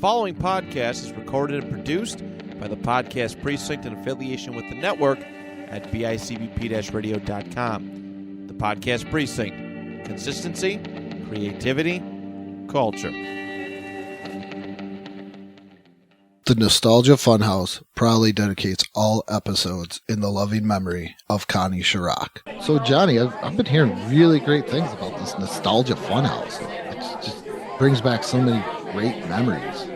following podcast is recorded and produced by the Podcast Precinct in affiliation with the network at bicbp-radio.com. The Podcast Precinct. Consistency, creativity, culture. The Nostalgia Funhouse proudly dedicates all episodes in the loving memory of Connie Chirac. So, Johnny, I've been hearing really great things about this Nostalgia Funhouse. It just brings back so many great memories.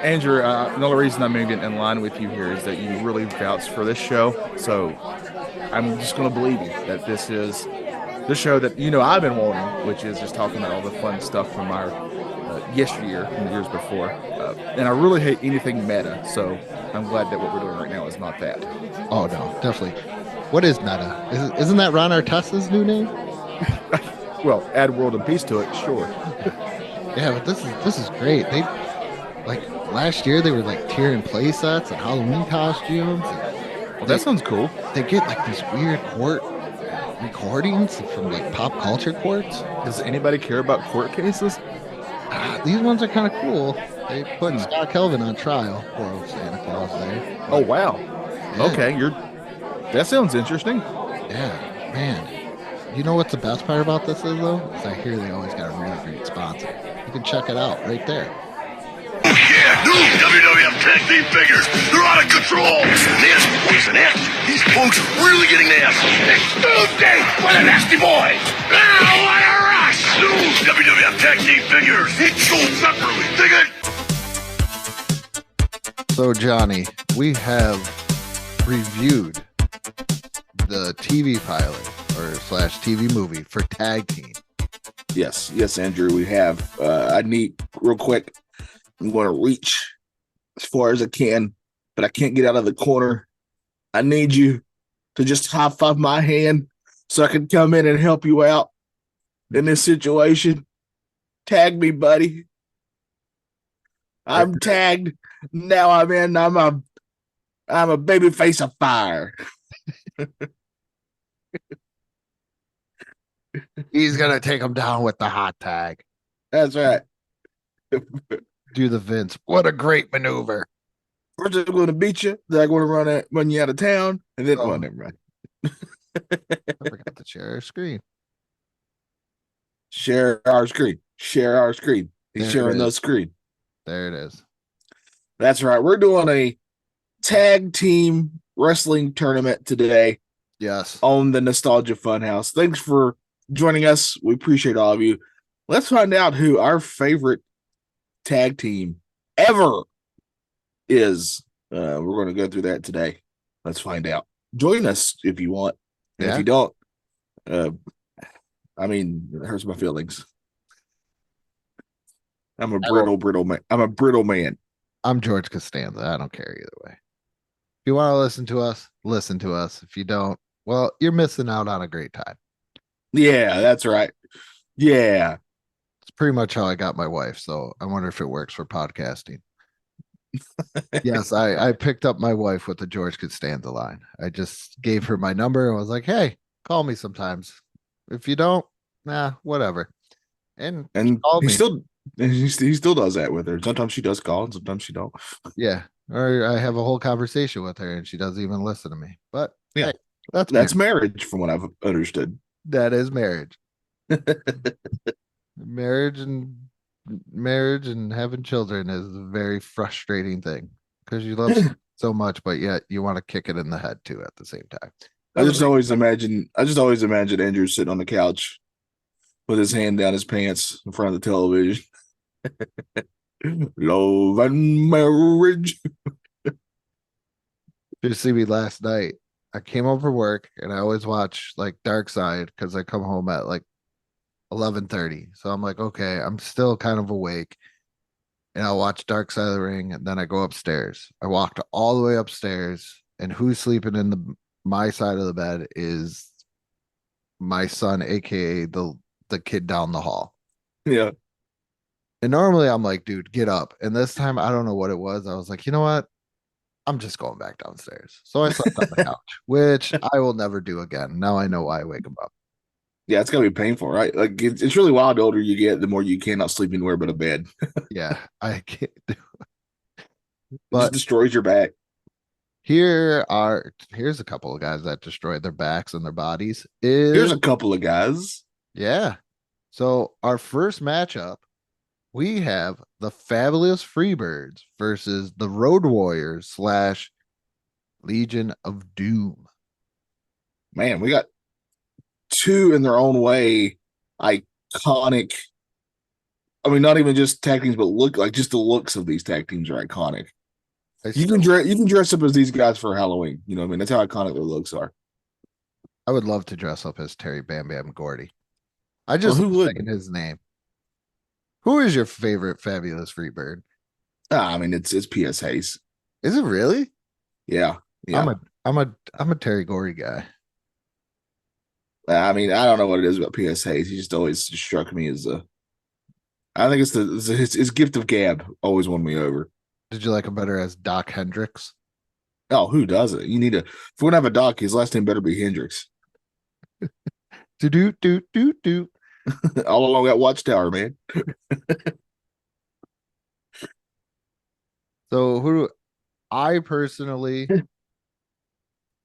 Andrew, another reason I'm moving in line with you here is that you really vouched for this show. So I'm just going to believe you that this is the show that, I've been wanting, which is just talking about all the fun stuff from our yesteryear and the years before. And I really hate anything meta. So I'm glad that what we're doing right now is not that. Oh, no, definitely. What is meta? Isn't that Ron Artest's new name? Well, add world and peace to it, sure. Yeah, but this is great. They last year they were tearing play sets and Halloween costumes. Well, that sounds cool. They get these weird court recordings from pop culture courts. Does anybody care about court cases? These ones are kind of cool. They put Scott Kelvin on trial. Poor old Santa Claus there. Oh wow. Yeah. Okay, that sounds interesting. Yeah, man. You know what's the best part about this is though? Is I hear they always got a really great sponsor. You can check it out right there. Yeah, new WWF tag team figures. They're out of control. This poison X. These punks are really getting nasty. Excuse me, what a nasty boy. Now what a rush. New WWF tag team figures. Each sold separately. Dig it? So Johnny, we have reviewed the TV pilot / TV movie for Tag Team. Yes, Andrew, we have. I need real quick. I'm going to reach as far as I can, but I can't get out of the corner. I need you to just high five my hand so I can come in and help you out in this situation. Tag me, buddy. I'm tagged. Now I'm in. I'm a baby face of fire. He's gonna take him down with the hot tag. That's right. Do the Vince. What a great maneuver. First, I'm going to beat you. Then I'm going to run you out of town. And then, never mind. I forgot to share our screen. Share our screen. He's sharing the screen. There it is. That's right. We're doing a tag team wrestling tournament today. Yes. On the Nostalgia Funhouse. Thanks for joining us. We appreciate all of you. Let's find out who our favorite tag team ever is. We're going to go through that today. Let's find out. Join us if you want. And if you don't, it hurts my feelings. I'm a brittle man. I'm George Costanza. I don't care either way. If you want to listen to us, listen to us. If you don't, well, you're missing out on a great time. Yeah, that's right. Yeah. It's pretty much how I got my wife, so I wonder if it works for podcasting. Yes, I picked up my wife with the George Costanza line. I just gave her my number and was like, hey, call me sometimes. If you don't, whatever. And he still does that with her. Sometimes she does call and sometimes she don't. Yeah. Or I have a whole conversation with her and she doesn't even listen to me. But yeah, hey, that's marriage from what I've understood. That is marriage. Marriage and having children is a very frustrating thing because you love so much, but yet you want to kick it in the head too at the same time. I just always imagine Andrew sitting on the couch with his hand down his pants in front of the television. Love and marriage. You see me last night. I came home from work and I always watch Dark Side because I come home at 11:30. So I'm like, okay, I'm still kind of awake. And I'll watch Dark Side of the Ring and then I go upstairs. I walked all the way upstairs and who's sleeping in my side of the bed is my son, aka the kid down the hall. Yeah. And normally I'm like, dude, get up. And this time I don't know what it was. I was like, you know what? I'm just going back downstairs. So I slept on the couch, which I will never do again. Now I know why I wake him up. Yeah, it's gonna be painful, right? Like it's really wild. The older you get, the more you cannot sleep anywhere but a bed. Yeah, I can't do. It just But destroys your back. here's a couple of guys that destroyed their backs and their bodies. Here's a couple of guys. Yeah. So our first matchup, we have the Fabulous Freebirds versus the Road Warriors slash Legion of Doom. Man, we got two in their own way iconic. I mean, not even just tag teams, but look like just the looks of these tag teams are iconic. You can dress up as these guys for Halloween. You know what I mean? That's how iconic their looks are. I would love to dress up as Terry Bam Bam Gordy. I Well, just who love would? saying his name. Who is your favorite Fabulous Freebird? I mean, it's P.S. Hayes. Is it really? Yeah, yeah. I'm a Terry Gordy guy. I mean, I don't know what it is about P.S. Hayes. He just always struck me as a. I think it's his gift of gab always won me over. Did you like him better as Doc Hendricks? Oh, who doesn't? You need to. If we're gonna have a doc, his last name better be Hendricks. Do do do do do. All along that watchtower, man. So who I personally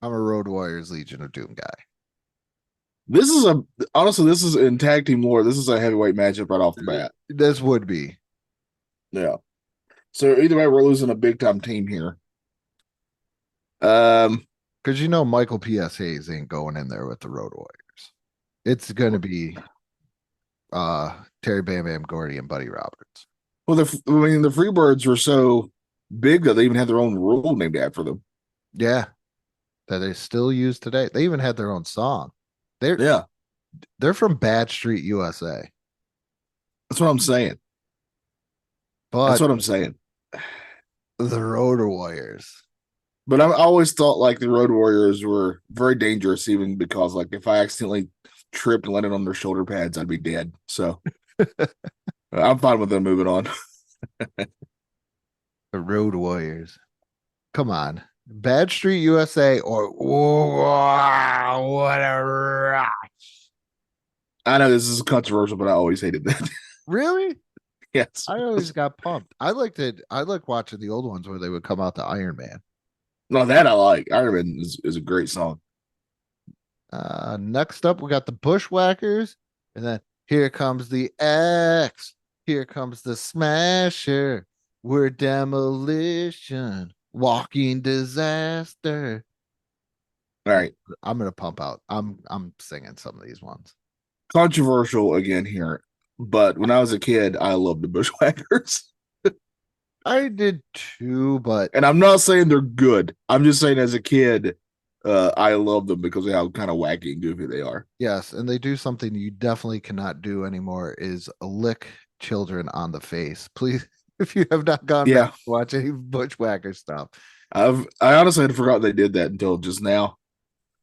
I'm a Road Warriors Legion of Doom guy. This is in tag team lore. This is a heavyweight matchup right off the bat. This would be. Yeah. So either way, we're losing a big time team here. Because you know Michael P.S. Hayes ain't going in there with the Road Warriors. It's gonna be Terry Bam Bam Gordy and Buddy Roberts. Well, the Freebirds were so big that they even had their own rule named after them. Yeah. That they still use today. They even had their own song. Yeah, They're from Bad Street, USA. that's what I'm saying. But That's what I'm saying. the Road Warriors. But I always thought like the Road Warriors were very dangerous, even because like if I accidentally tripped and landed on their shoulder pads, I'd be dead. So I'm fine with them moving on. The Road Warriors. Come on. Bad Street USA or wow, what a rush. I know this is controversial, but I always hated that. Really? Yes. I always got pumped. I like watching the old ones where they would come out to Iron Man. No, that I like. Iron Man is a great song. Next up we got the Bushwhackers, and then here comes the X. Here comes the Smasher. We're demolition. Walking disaster. All right. I'm gonna pump out. I'm singing some of these ones. Controversial again here. But when I was a kid, I loved the Bushwhackers. I did too, but And I'm not saying they're good. I'm just saying as a kid, I love them because of how kind of wacky and goofy they are. yes, and they do something you definitely cannot do anymore is lick children on the face. Please, if you have not gone back to watch any Bushwhacker stuff. I honestly had forgot they did that until just now.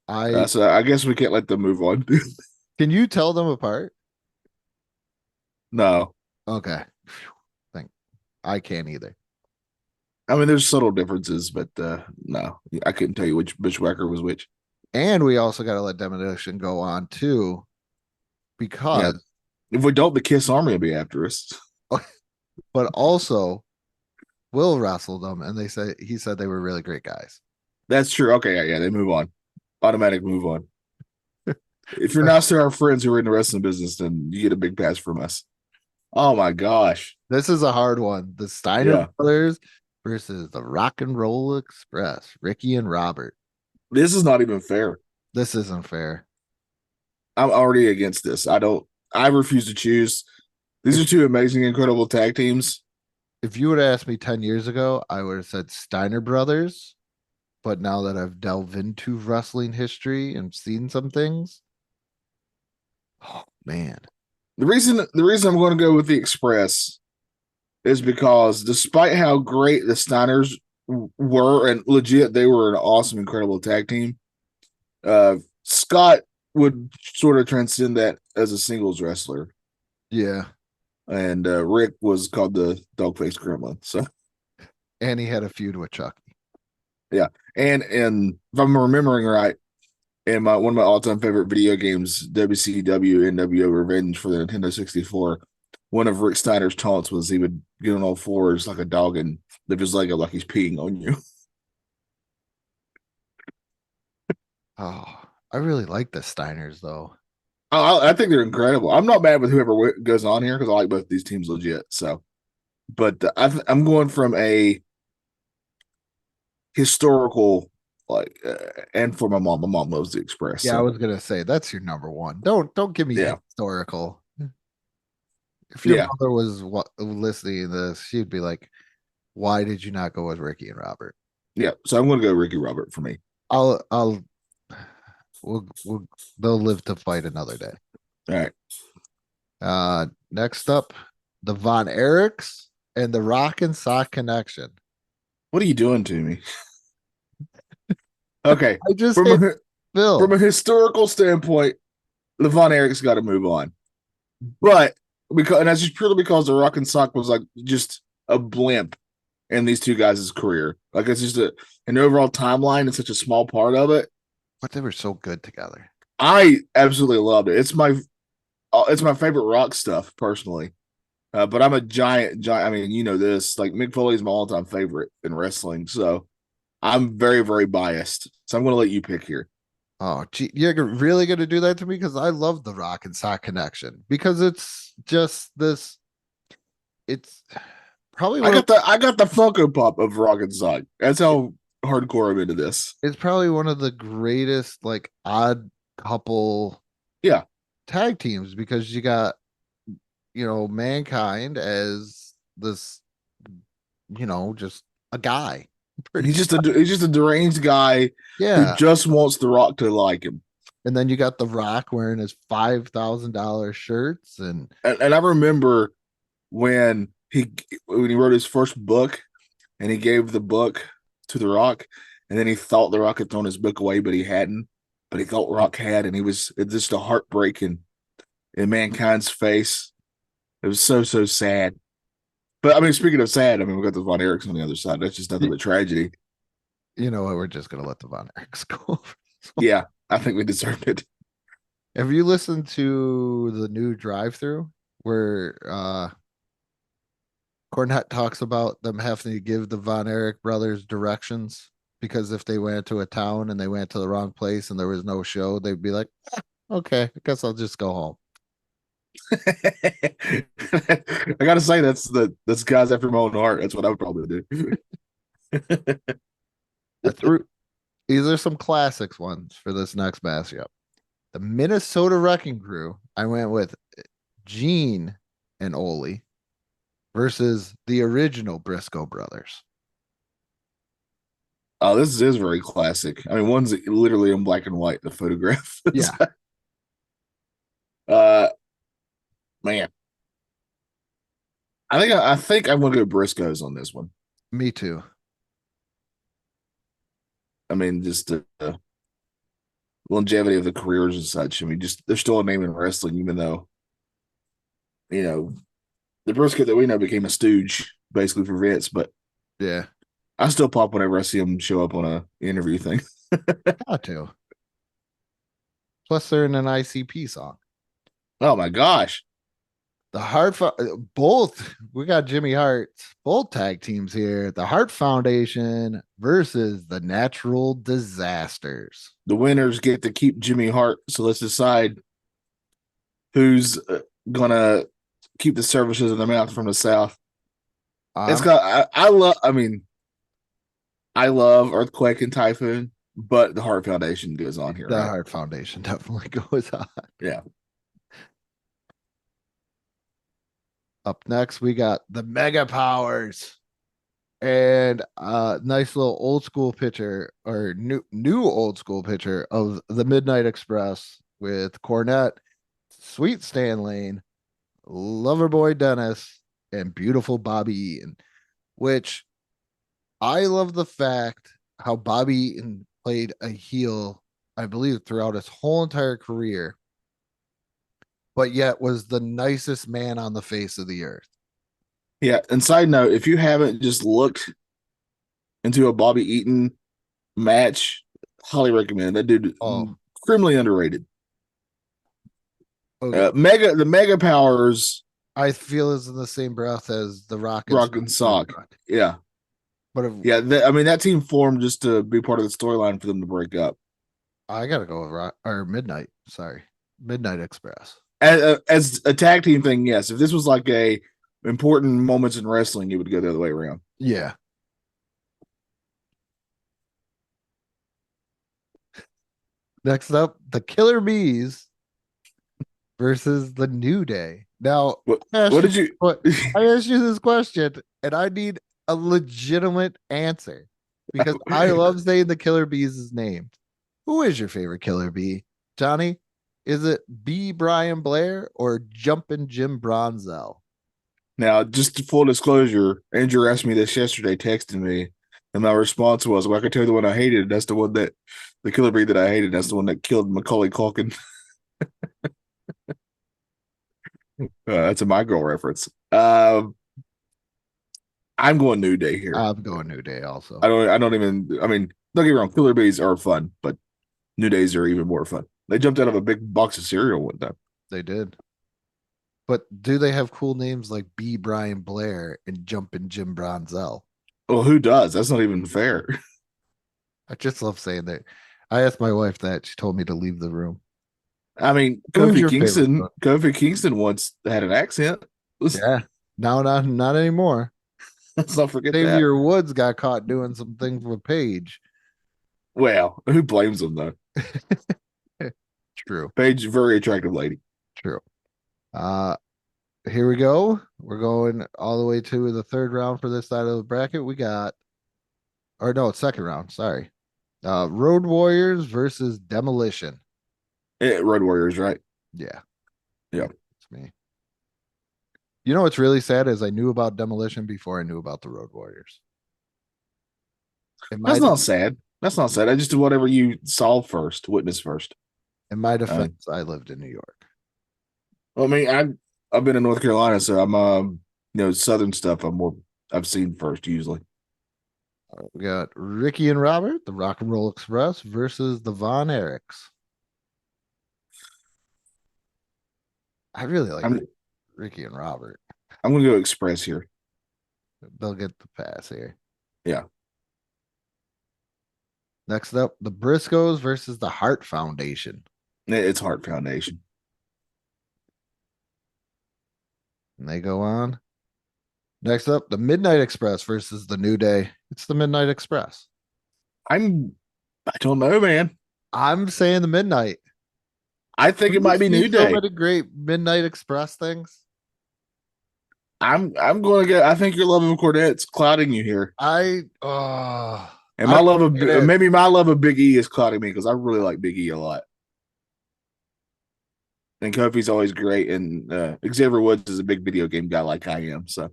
So I guess we can't let them move on. Can you tell them apart? No. Okay. I can't either. I mean, there's subtle differences, but no, I couldn't tell you which Bushwhacker was which. And we also got to let Demolition go on too, because if we don't, the Kiss Army will be after us. But also, Will wrestled them, and he said they were really great guys. That's true. Okay, yeah, they move on. Automatic move on. If you're not still our friends who are in the wrestling business, then you get a big pass from us. Oh my gosh. This is a hard one. The Steiner brothers versus the Rock and Roll Express, Ricky and Robert. This is not even fair. This isn't fair. I'm already against this. I refuse to choose. These are two amazing, incredible tag teams. If you would have asked me 10 years ago, I would have said Steiner brothers. But now that I've delved into wrestling history and seen some things, oh man. The reason I'm going to go with the Express is because despite how great the Steiners were, and legit, they were an awesome, incredible tag team, Scott would sort of transcend that as a singles wrestler. Yeah. And Rick was called the Dogface Gremlin. So, and he had a feud with Chucky. Yeah. And if I'm remembering right, in one of my all-time favorite video games, WCW NWO Revenge for the Nintendo 64, one of Rick Steiner's taunts was he would get on all fours like a dog and lift his leg up like he's peeing on you. Oh, I really like the Steiners though. I think they're incredible. I'm not mad with whoever goes on here because I like both these teams legit. So, but I'm going from a historical and for my mom. My mom loves the Express. Yeah, so. I was gonna say that's your number one. Don't give me Yeah. historical. If your Yeah. mother was listening to this, she'd be like, "Why did you not go with Ricky and Robert?" Yeah. So I'm going to go Ricky Robert for me. I'll we'll they'll live to fight another day. All right. Next up, the Von Erichs and the Rock and Sock Connection. What are you doing to me? Okay. I just From hit Phil. from a historical standpoint, the Von Erichs got to move on. But and that's just purely because the Rock and Sock was like just a blimp in these two guys' career. Like it's just an overall timeline. It's such a small part of it. But they were so good together. I absolutely loved it. It's my favorite Rock stuff personally. But I'm a giant. I mean, you know this. Like Mick Foley is my all-time favorite in wrestling, so I'm very, very biased. So I'm going to let you pick here. Oh, gee, you're really going to do that to me? Because I love the Rock and Sock Connection because it's just this. It's probably I got the Funko Pop of Rock and Sock. That's how hardcore I'm into this. It's probably one of the greatest like odd couple tag teams because you got Mankind as this just a guy. He's just a deranged guy who just wants The Rock to like him. And then you got The Rock wearing his $5,000 shirts and I remember when he wrote his first book and he gave the book to The Rock and then he thought The Rock had thrown his book away, but he hadn't. But he thought Rock had, and it's just a heartbreak in Mankind's face. It was so sad. But I mean, speaking of sad, I mean, we got the Von Erichs on the other side. That's just nothing but tragedy. You know what? We're just gonna let the Von Erichs go. Yeah, I think we deserved it. Have you listened to the new drive-through where Cornette talks about them having to give the Von Erich brothers directions because if they went to a town and they went to the wrong place and there was no show, they'd be like, okay, I guess I'll just go home. I gotta say that's guys after my own heart. That's what I would probably do. These are some classics ones for this next matchup. The Minnesota Wrecking Crew. I went with Gene and Ole versus the original Briscoe brothers. Oh, this is very classic. I mean, one's literally in black and white, the photograph. Yeah. Man. I think I'm gonna go Briscoes on this one. Me too. I mean, just the longevity of the careers and such. I mean, just they're still a name in wrestling, even though, the Briscoe that we know became a stooge basically for Vince. But yeah, I still pop whenever I see him show up on a interview thing. Got to. Plus, they're in an ICP song. Oh my gosh. The Hart, both we got Jimmy Hart, both tag teams here. The Hart Foundation versus the Natural Disasters. The winners get to keep Jimmy Hart. So let's decide who's gonna keep the services in the mouth from the South. It's got. I love. I mean, I love Earthquake and Typhoon, but the Hart Foundation goes on here. The right? Hart Foundation definitely goes on. Yeah. Up next, we got the Mega Powers and a nice little old school picture or new old school picture of the Midnight Express with Cornette, Sweet Stan Lane, Loverboy Dennis, and beautiful Bobby Eaton, which I love the fact how Bobby Eaton played a heel, I believe, throughout his whole entire career, but yet was the nicest man on the face of the earth. Yeah. And side note, if you haven't just looked into a Bobby Eaton match, highly recommend. That dude criminally underrated. Okay. The Mega Powers I feel is in the same breath as the Rock and Sock. Yeah. But Yeah, that team formed just to be part of the storyline for them to break up. I gotta go with Midnight. Sorry, Midnight Express. As a tag team thing, yes. If this was like a important moments in wrestling, you would go the other way around. Yeah. Next up, the Killer Bees versus the New Day. Now, What I did you? asked you this question, and I need a legitimate answer because I love saying the Killer Bees is named. Who is your favorite Killer Bee, Johnny? Is it B. Brian Blair or Jumpin' Jim Bronzel? Now, just full disclosure, Andrew asked me this yesterday, texting me, and my response was, "Well, I can tell you the one I hated. That's the one that the Killer Bee that I hated. That's the one that killed Macaulay Culkin." That's a My Girl reference. I'm going New Day here. I'm going New Day also. I don't even. I mean, don't get me wrong. Killer Bees are fun, but New Days are even more fun. They jumped out of a big box of cereal one time. They did. But do they have cool names like B. Brian Blair and Jumpin' Jim Bronzel? Well, who does? That's not even fair. I just love saying that. I asked my wife that. She told me to leave the room. I mean, Who's Kofi Kingston once had an accent. Yeah. No, not anymore. Let's not forget Xavier that. Woods got caught doing some things with Paige. Well, who blames him though? True. Paige, very attractive lady. True. Here we go. We're going all the way to the third round for this side of the bracket. We got, or no, it's second round. Sorry. Road Warriors versus Demolition. Road Warriors, right? Yeah. Yeah. It's me. You know what's really sad is I knew about Demolition before I knew about the Road Warriors. That's not sad. That's not sad. I just did whatever you saw first, witness first. In my defense, I lived in New York. Well, I mean, I've been in North Carolina, so I'm Southern stuff I've seen first usually. We got Ricky and Robert, the Rock and Roll Express versus the Von Erichs. I really like Ricky and Robert. I'm gonna go Express here. They'll get the pass here. Yeah. Next up, the Briscoes versus the Hart Foundation. It's Hart Foundation. And they go on. Next up, the Midnight Express versus the New Day. It's the Midnight Express. I don't know, man. I'm saying the Midnight. I think it might be New Day. So many great Midnight Express things. I'm going to get. I think your love of Cornette's clouding you here. And my love of maybe my love of Big E is clouding me because I really like Big E a lot. And Kofi's always great, and Xavier Woods is a big video game guy like I am. So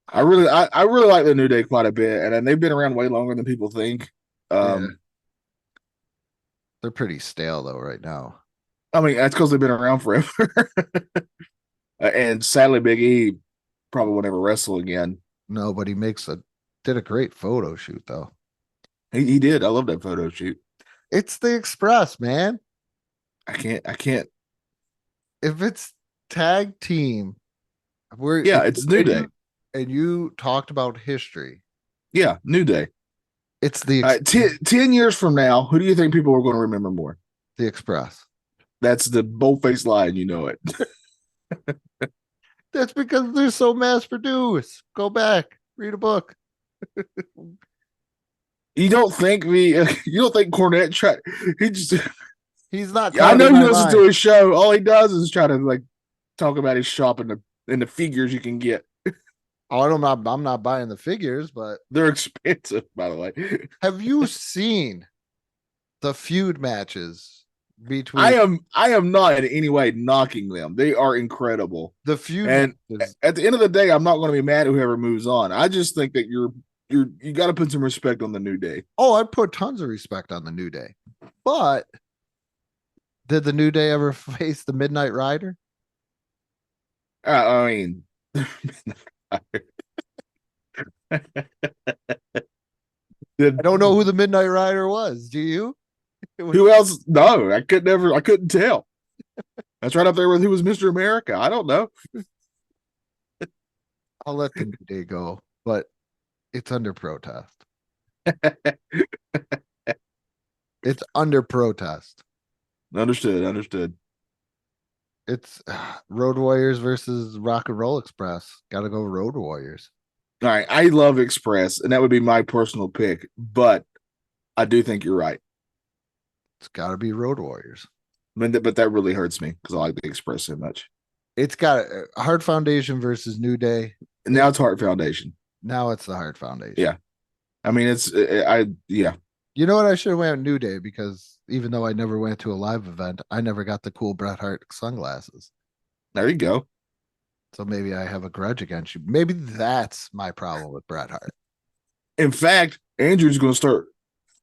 I really like the New Day quite a bit, and they've been around way longer than people think. They're pretty stale though right now. I mean, that's because they've been around forever. And sadly, Big E probably won't ever wrestle again. No, but he did a great photo shoot though. He did. I love that photo shoot. It's the Express, man. I can't. If it's tag team, it's New Day. And you talked about history. Yeah, New Day. It's the 10 years from now, who do you think people are going to remember more? The Express. That's the bold-faced lie, and you know it. That's because they're so mass-produced. Go back, read a book. You don't think Cornette tried? He's not. I know you listen to his show. All he does is try to talk about his shop and the figures you can get. Oh, I'm not buying the figures, but they're expensive, by the way. Have you seen the feud matches between? I am not in any way knocking them. They are incredible. The feud, and at the end of the day, I'm not going to be mad at whoever moves on. I just think that you got to put some respect on the New Day. Oh, I put tons of respect on the New Day, but did the New Day ever face the Midnight Rider? I mean, I don't know who the Midnight Rider was. Do you? Who else? No, I couldn't tell. That's right up there with who was Mr. America. I don't know. I'll let the New Day go, but it's under protest. It's under protest. Understood. It's Road Warriors versus Rock and Roll Express. Got to go Road Warriors. All right, I love Express, and that would be my personal pick, but I do think you're right. It's got to be Road Warriors. But that really hurts me because I like the Express so much. It's got Hart Foundation versus New Day. And now it's Heart Foundation. Now it's the Hart Foundation. Yeah. I mean, yeah. You know what? I should have went New Day because even though I never went to a live event, I never got the cool Bret Hart sunglasses. There you go. So maybe I have a grudge against you. Maybe that's my problem with Bret Hart. In fact, Andrew's going to start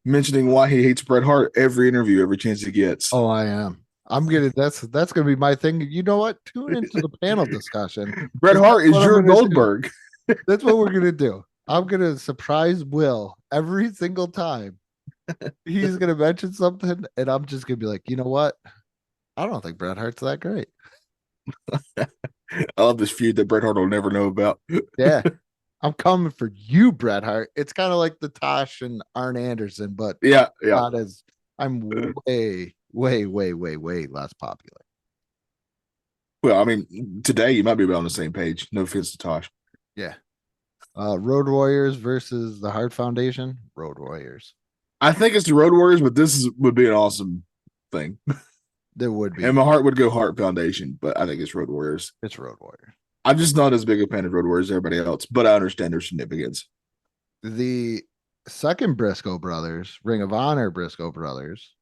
mentioning why he hates Bret Hart every interview, every chance he gets. Oh, I am. That's gonna be my thing. You know what? Tune into the panel discussion. Bret Hart is your Goldberg. That's what we're gonna do. I'm gonna surprise Will every single time. He's gonna mention something, and I'm just gonna be like, you know what? I don't think Bret Hart's that great. I love this feud that Bret Hart will never know about. Yeah. I'm coming for you, Bret Hart. It's kind of like the Tosh and Arn Anderson, but yeah. not as I'm way less popular. Well, I mean, today you might be about on the same page. No offense to Tosh. Yeah. Road Warriors versus the Hart Foundation. Road Warriors. I think it's the Road Warriors, but would be an awesome thing. There would be. And my heart would go Hart Foundation, but I think it's Road Warriors. It's Road Warriors. I'm just not as big a fan of Road Warriors as everybody else, but I understand their significance. The second Briscoe brothers, Ring of Honor Briscoe brothers,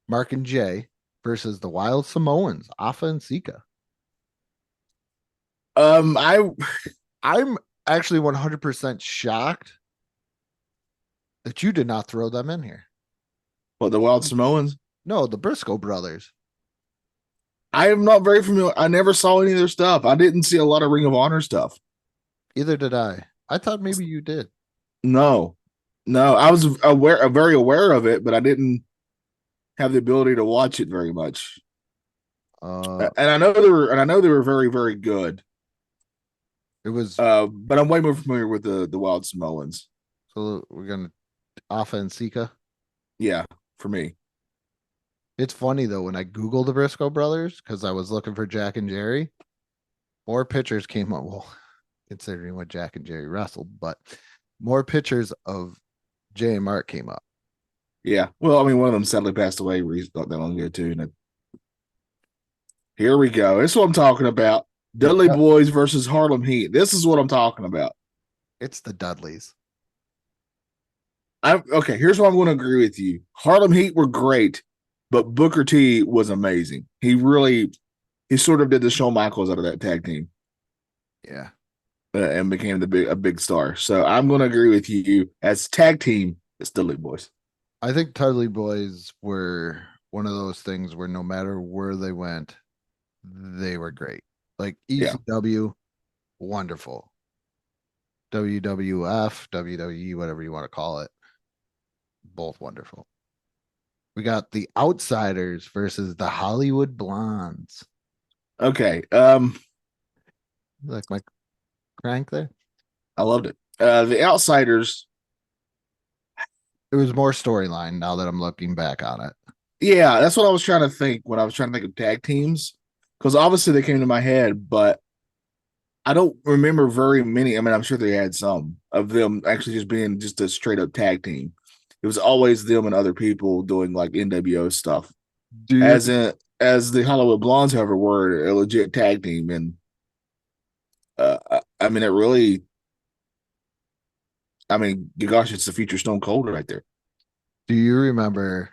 Mark and Jay versus the Wild Samoans, Afa and Sika. I'm actually 100% shocked that you did not throw them in here. What, the Wild Samoans? No, the Briscoe brothers. I am not very familiar. I never saw any of their stuff. I didn't see a lot of Ring of Honor stuff. Either did I. I thought maybe you did. No. I was very aware of it, but I didn't have the ability to watch it very much. And I know they were very, very good. It was, but I'm way more familiar with the Wild Samoans. So we're gonna Afa and Sika. Yeah, for me. It's funny though, when I Googled the Briscoe brothers, because I was looking for Jack and Jerry, more pictures came up. Well, considering what Jack and Jerry wrestled, but more pictures of Jay and Mark came up. Yeah. Well, I mean, one of them sadly passed away not that long ago, too. And here we go. This is what I'm talking about. Dudley Boys versus Harlem Heat. This is what I'm talking about. It's the Dudleys. Okay, here's what I'm going to agree with you. Harlem Heat were great, but Booker T was amazing. He sort of did the Shawn Michaels out of that tag team. Yeah. And became a big star. So I'm going to agree with you. As tag team, it's Dudley Boys. I think Dudley Boys were one of those things where no matter where they went, they were great. Like ECW, wonderful. WWF, WWE, whatever you want to call it, both wonderful. We got the Outsiders versus the Hollywood Blondes. Okay. Like my crank there? I loved it. The Outsiders. It was more storyline now that I'm looking back on it. Yeah, that's what I was trying to think when I was trying to think of tag teams. Because obviously they came to my head, but I don't remember very many. I mean, I'm sure they had some of them actually just being just a straight up tag team. It was always them and other people doing like NWO stuff. As the Hollywood Blondes, however, were a legit tag team. And I mean, gosh, it's the future Stone Cold right there. Do you remember?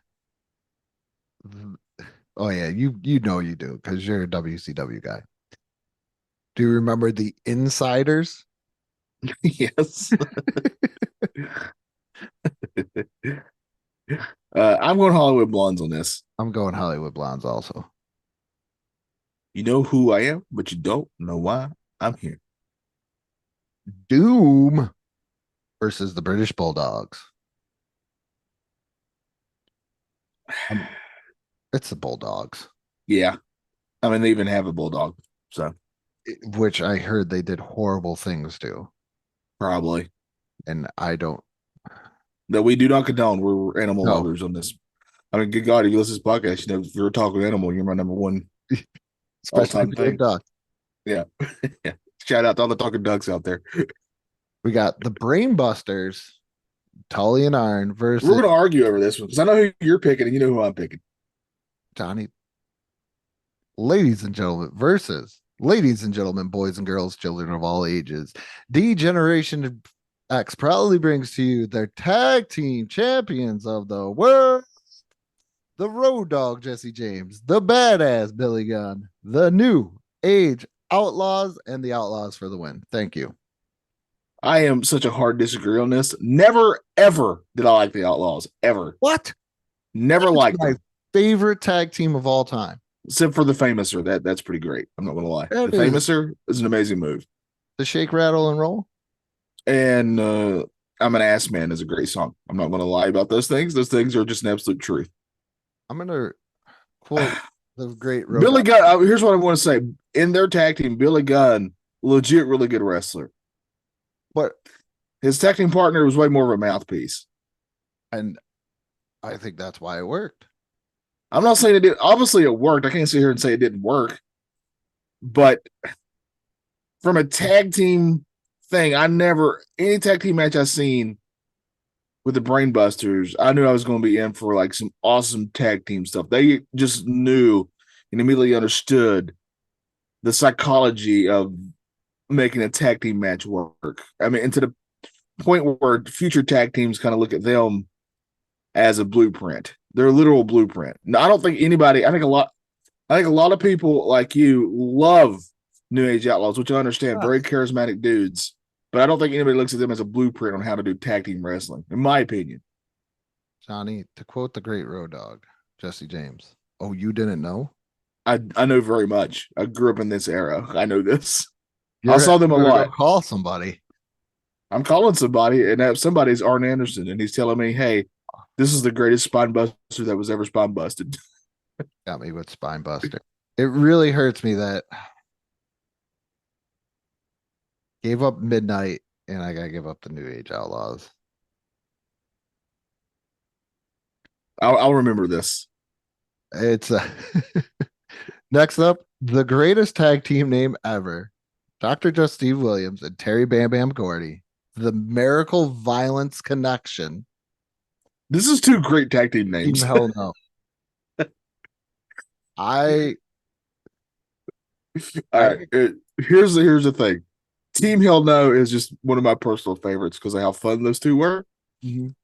Oh yeah, you know you do because you're a WCW guy. Do you remember the Insiders? Yes. I'm going Hollywood Blondes on this. I'm going Hollywood Blondes also. You know who I am, but you don't know why I'm here. Doom versus the British Bulldogs. It's the Bulldogs. Yeah. I mean, they even have a bulldog. So which I heard they did horrible things to, Probably. and I don't That we do not condone. We're animal No. lovers on this. I mean, good God, if you listen to this podcast, you know, if you're talking animal, you're my number one especially all-time if you're a thing. duck. Yeah. Yeah. Shout out to all the talking ducks out there. We got the Brain Busters, Tully and Arn versus We're going to argue over this one because I know who you're picking and you know who I'm picking. Johnny. Ladies and gentlemen, versus ladies and gentlemen, boys and girls, children of all ages. D Generation X proudly brings to you their tag team champions of the world. The Road Dog Jesse James, the Badass Billy Gunn, the New Age Outlaws, and the Outlaws for the win. Thank you. I am such a hard disagree on this. Never, ever did I like the Outlaws. Ever. What? Never liked My them. favorite tag team of all time. Except for the Famouser. That's pretty great. I'm not going to lie. That The is- Famouser is an amazing move. The Shake, Rattle, and Roll. And I'm an Ass Man is a great song. I'm not going to lie about those things. Those things are just an absolute truth. I'm gonna quote the great Road Billy Dogg. Gunn, here's what I want to say. In their tag team, Billy Gunn, legit really good wrestler. But His tag team partner was way more of a mouthpiece. and I think that's why it worked. I'm not saying it did. Obviously, it worked. I can't sit here and say it didn't work. But from a tag team thing, any tag team match I've seen with the Brainbusters, I knew I was going to be in for like some awesome tag team stuff. They just knew and immediately understood the psychology of making a tag team match work. I mean, and to the point where future tag teams kind of look at them as a blueprint. They're a literal blueprint. Now, I don't think anybody, I think a lot of people like you love New Age Outlaws, which I understand, very charismatic dudes. But I don't think anybody looks at them as a blueprint on how to do tag team wrestling, in my opinion. Johnny, to quote the great Road Dog, Jesse James. Oh, you didn't know? I know very much. I grew up in this era. I know this. I You're saw them a gonna lot. go call somebody. I'm calling somebody, and that somebody's Arn Anderson, and he's telling me, hey, this is the greatest spine buster that was ever spine busted. Got me with Spine Buster. It really hurts me that gave up Midnight and I gotta give up the New Age Outlaws. I'll remember this. It's next up, the greatest tag team name ever. Dr. Just Steve Williams and Terry Bam Bam Gordy. The Miracle Violence Connection. This is two great tag team Team names. Hell No. All right. Here's the thing. Team Hell No is just one of my personal favorites because of how fun those two were. Mhm.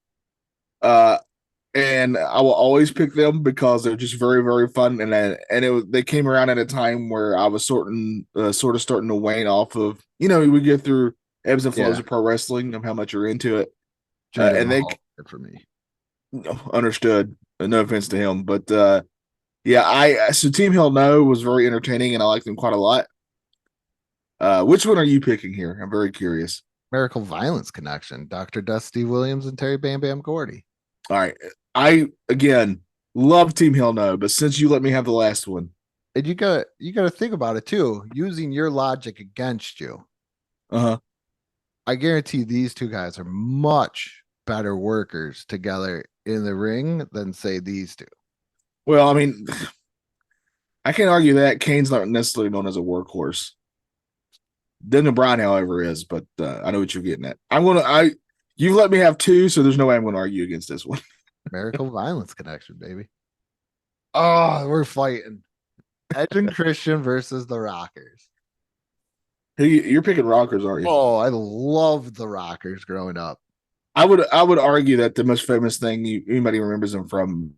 And I will always pick them because they're just very, very fun. They came around at a time where I was sort of starting to wane off of, we get through ebbs and flows Yeah. of pro wrestling of how much you're into it. Jinder And they Mahal did for me. understood. No offense to him, but so Team Hell No was very entertaining, and I liked them quite a lot. Which one are you picking here? I'm very curious. Miracle Violence Connection. Dr. Dust Steve Williams and Terry Bam Bam Gordy. All right, I again love Team Hell No, but since you let me have the last one, And you gotta think about it too, using your logic against you. I guarantee these two guys are much better workers together in the ring than say these two. well, I mean, I can't argue that Kane's not necessarily known as a workhorse. Daniel Bryan, however, is, but I know what you're getting at. You've let me have two, so there's no way I'm going to argue against this one. Miracle Violence Connection, baby. Oh, we're fighting. Edge and Christian versus the Rockers. You're picking Rockers, aren't you? Oh, I loved the Rockers growing up. I would argue that the most famous thing anybody remembers them from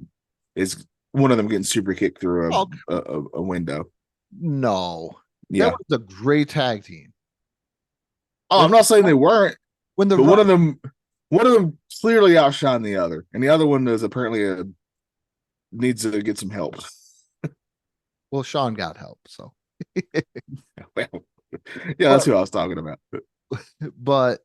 is one of them getting super kicked through a window. No. Yeah. That was a great tag team. Oh, I'm not saying they weren't, When the but one of them clearly outshined the other, and the other one is apparently needs to get some help. well, Sean got help, so Well, yeah, that's who I was talking about. but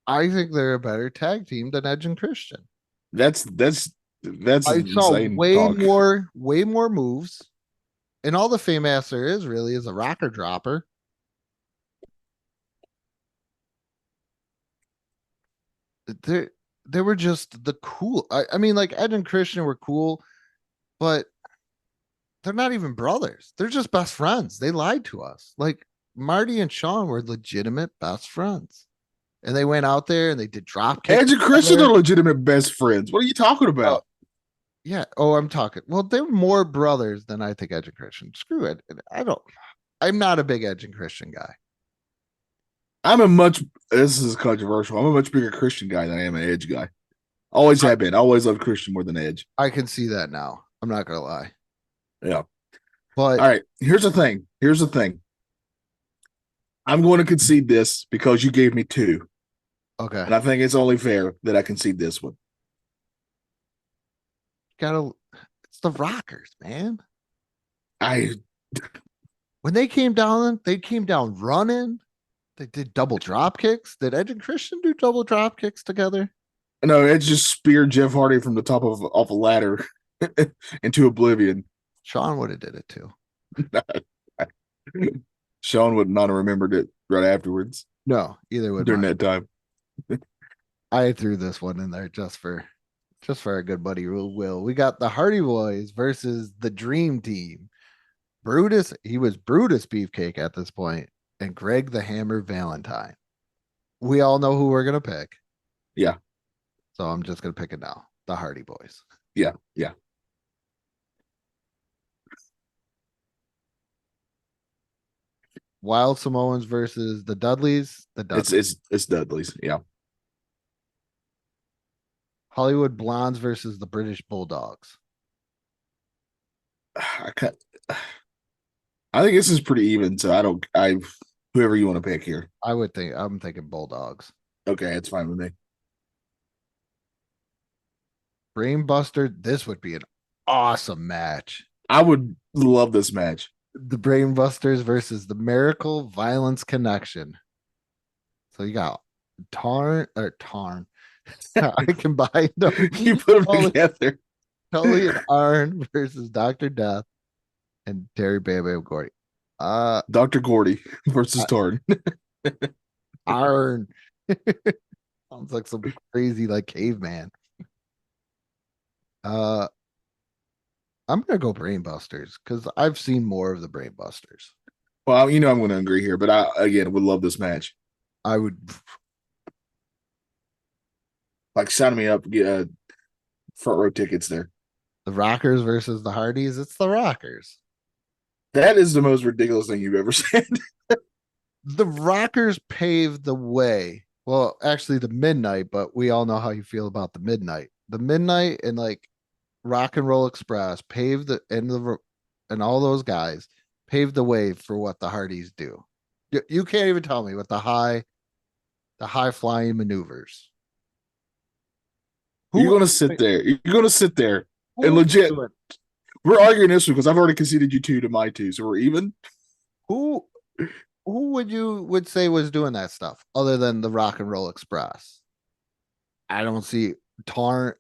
I think they're a better tag team than Edge and Christian. That's I saw insane way talk. more moves. And all the fame ass there is really is a rocker dropper. They they were just the cool. I mean, like Ed and Christian were cool, but they're not even brothers. They're just best friends. They lied to us. Like Marty and Sean were legitimate best friends. And they went out there and they did drop kicks. Edge and Christian together. are legitimate best friends. What are you talking about? Yeah. Oh, I'm talking. Well, they're more brothers than I think Edge and Christian. Screw it. I'm not a big Edge and Christian guy. This is controversial. I'm a much bigger Christian guy than I am an Edge guy. Always have been. Always loved Christian more than Edge. I can see that now. I'm not gonna lie. Yeah. But All right. Here's the thing. I'm going to concede this because you gave me two. okay. And I think it's only fair that I concede this one. It's the Rockers, man. I When they came down running. They did double drop kicks. Did Edge and Christian do double drop kicks together? No, Edge just speared Jeff Hardy from the top of off a ladder into oblivion. Sean would have did it too. Sean would not have remembered it right afterwards No, either would during mine. that time. I threw this one in there just for our good buddy Will. We got the Hardy Boys versus the Dream Team. Brutus, he was Brutus Beefcake at this point, and Greg the Hammer Valentine. We all know who we're gonna pick. Yeah. So I'm just gonna pick it now. The Hardy Boys. Yeah. Wild Samoans versus the Dudleys. The Dudleys. It's Dudley's. Yeah. Hollywood Blondes versus the British Bulldogs. I think this is pretty even, so whoever you want to pick here. I'm thinking Bulldogs. Okay, it's fine with me. Brainbuster, this would be an awesome match. I would love this match. The Brainbusters versus the Miracle Violence Connection. So you got Tarn. I combined them. You put them together. Tully and Arn versus Dr. Death and Terry Bam Bam Gordy. Dr. Gordy versus Tarn. Arn. Sounds like some crazy like caveman. I'm gonna go Brainbusters because I've seen more of the Brainbusters. Well, I'm going to agree here, but I again would love this match. I would Like sign me up, get front row tickets there. the Rockers versus the Hardys. It's the Rockers. That is the most ridiculous thing you've ever said. The Rockers paved the way. Well, actually, the Midnight, but we all know how you feel about the Midnight. The Midnight and like Rock and Roll Express paved and all those guys paved the way for what the Hardys do. You can't even tell me what the high flying maneuvers. You're going to sit there. You're going to sit there who and would legit. do it? We're arguing this one because I've already conceded you two to my two, so we're even. Who would say was doing that stuff other than the Rock and Roll Express? I don't see Tarn.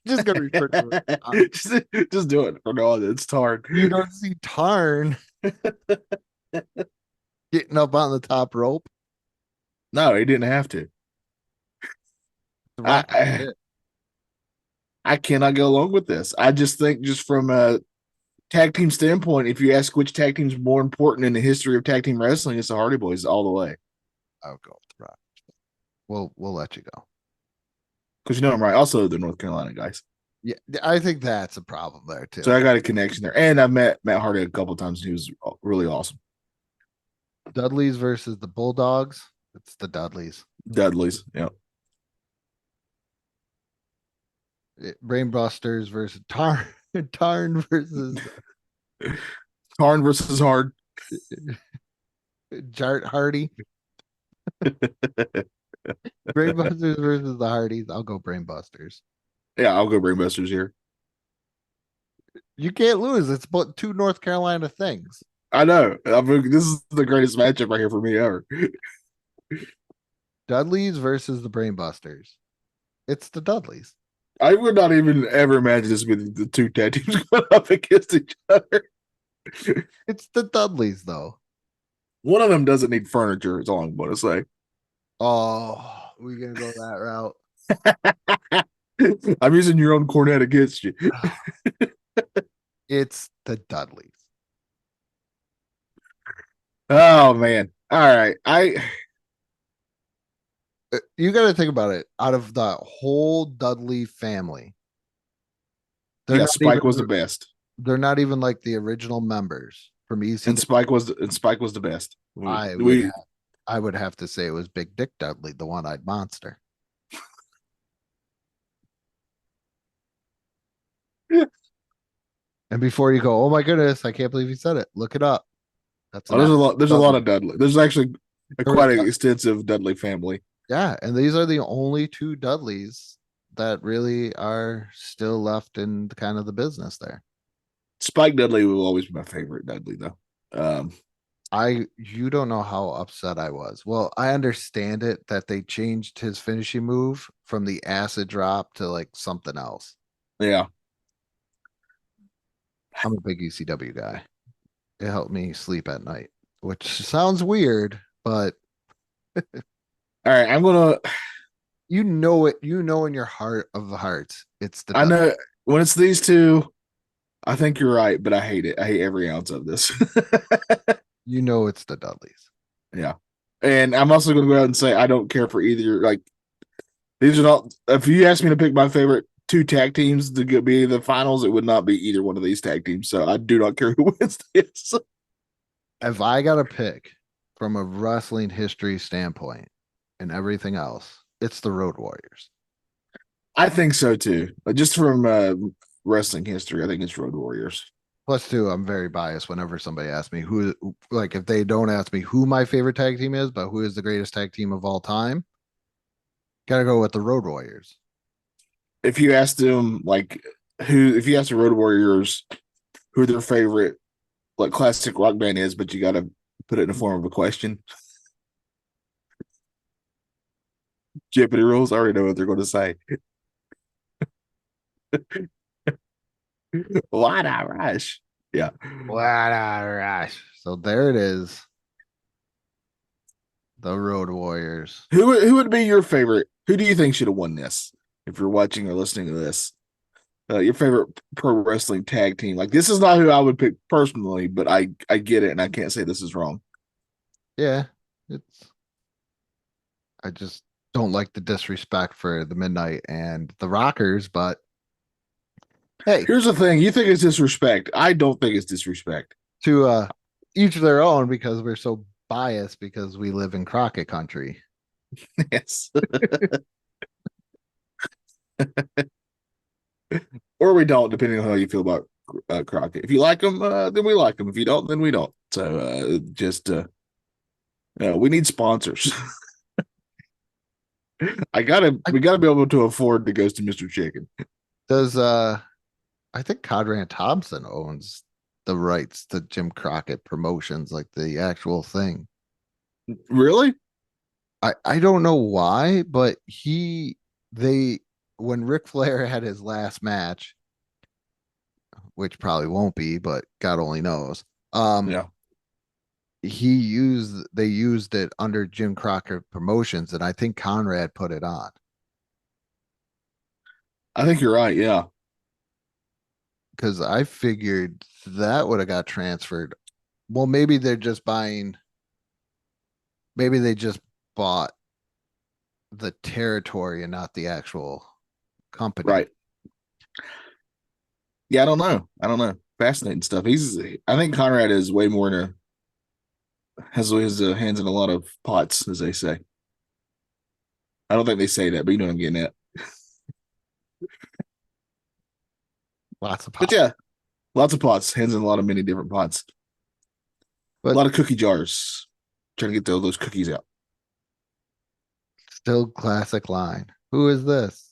Just gonna refer to it. just do it. For no, it's Tarn. You don't see Tarn getting up on the top rope. No, he didn't have to. The Rock did. I cannot go along with this. I just think, just from a tag team standpoint, if you ask which tag team is more important in the history of tag team wrestling, it's the Hardy Boys all the way. I'll go with the Rock. We'll let you go. Because I'm right. Also, the North Carolina guys. Yeah, I think that's a problem there too. So I got a connection there. And I met Matt Hardy a couple of times. And he was really awesome. Dudleys versus the Bulldogs. It's the Dudleys. Dudleys. Yeah. Brainbusters versus Tarn versus Tarn versus Hard. Jart Hardy. Brainbusters versus the Hardys. I'll go Brainbusters. Yeah, I'll go Brainbusters here. You can't lose. It's but two North Carolina things. I know. I mean, this is the greatest matchup right here for me ever. Dudleys versus the Brainbusters. It's the Dudleys. I would not even ever imagine this with the two tag teams going up against each other. It's the Dudleys, though. One of them doesn't need furniture, is all I'm going to say. Oh, we gonna go that route. I'm using your own cornet against you. It's the Dudleys. Oh man. All right. You got to think about it. Out of the whole Dudley family, they're not Spike even was the best. they're not even like the original members from And ECW. Spike was the best. I would have to say it was Big Dick Dudley, the one-eyed monster. And before you go, oh my goodness, I can't believe you said it. Look it up. That's there's a lot. There's a lot of Dudley. There's actually quite an extensive Dudley family. Yeah, and these are the only two Dudleys that really are still left in kind of the business there. Spike Dudley will always be my favorite Dudley, though. You don't know how upset I was. Well, I understand it that they changed his finishing move from the acid drop to like something else. Yeah. I'm a big ECW guy. It helped me sleep at night, which sounds weird, but All right, I'm gonna. you know it. You know in your heart of the hearts, it's the. I know when it's these two. I think you're right, but I hate it. I hate every ounce of this. You know it's the Dudleys. Yeah, and I'm also gonna go out and say I don't care for either. Like these are not. If you ask me to pick my favorite two tag teams to be the finals, it would not be either one of these tag teams. So I do not care who wins this. If I got to pick from a wrestling history standpoint and everything else, it's the Road Warriors. I think so too. Just from wrestling history, I think it's Road Warriors. Plus, too, I'm very biased whenever somebody asks me who, like, if they don't ask me who my favorite tag team is, but who is the greatest tag team of all time, gotta go with the Road Warriors. If you asked them, like, if you ask the Road Warriors who their favorite, like, classic rock band is, but you got to put it in the form of a question. Jeopardy rules. I already know what they're going to say. What a rush. Yeah. What a rush. So there it is. The Road Warriors. Who would be your favorite? Who do you think should have won this? If you're watching or listening to this, your favorite pro wrestling tag team. Like this is not who I would pick personally, but I get it, and I can't say this is wrong. Yeah, I just don't like the disrespect for the Midnight and the Rockers, but hey, here's the thing: you think it's disrespect. I don't think it's disrespect. To each their own, because we're so biased because we live in Crockett country. Yes. Or we don't, depending on how you feel about Crockett. If you like them, then we like them. If you don't, then we don't. So we need sponsors. we gotta be able to afford the Ghost of Mr. Chicken. Does I think Conrad Thompson owns the rights to Jim Crockett Promotions, like the actual thing. Really? I don't know why, but when Ric Flair had his last match, which probably won't be, but God only knows. Yeah. They used it under Jim Crockett Promotions, and I think Conrad put it on. I think you're right, yeah. Because I figured that would have got transferred. Well, maybe they just bought the territory and not the actual company. Right. Yeah, I don't know. Fascinating stuff. I think Conrad is way more has his hands in a lot of pots, as they say. I don't think they say that, but you know what I'm getting at. Lots of pots. But yeah, lots of pots, hands in a lot of many different pots. But a lot of cookie jars. Trying to get those cookies out. Still classic line. Who is this?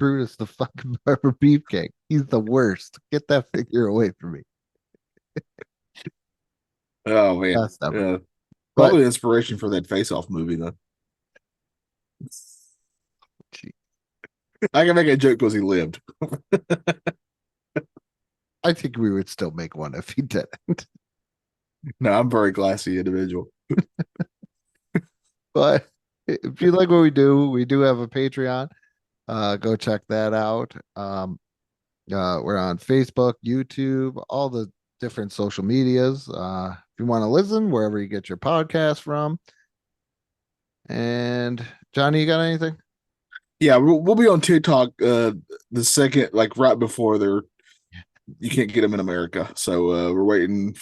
Brutus the fucking Barber Beefcake. He's the worst. Get that figure away from me. Oh man. Yeah. Probably the inspiration for that Face Off movie, though. I can make a joke because he lived. I think we would still make one if he didn't. No, I'm a very classy individual. But if you like what we do have a Patreon. Go check that out. We're on Facebook, YouTube, all the different social medias. If you want to listen, wherever you get your podcast from. And Johnny, you got anything? Yeah, we'll be on TikTok the second, like right before they're you can't get them in America. So we're waiting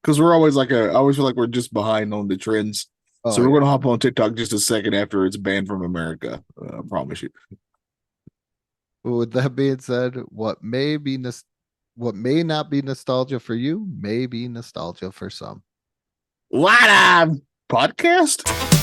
because we're always I always feel like we're just behind on the trends. So we're gonna hop on TikTok just a second after it's banned from America. I promise you. Well, with that being said, what may not be nostalgia for you may be nostalgia for some. What podcast?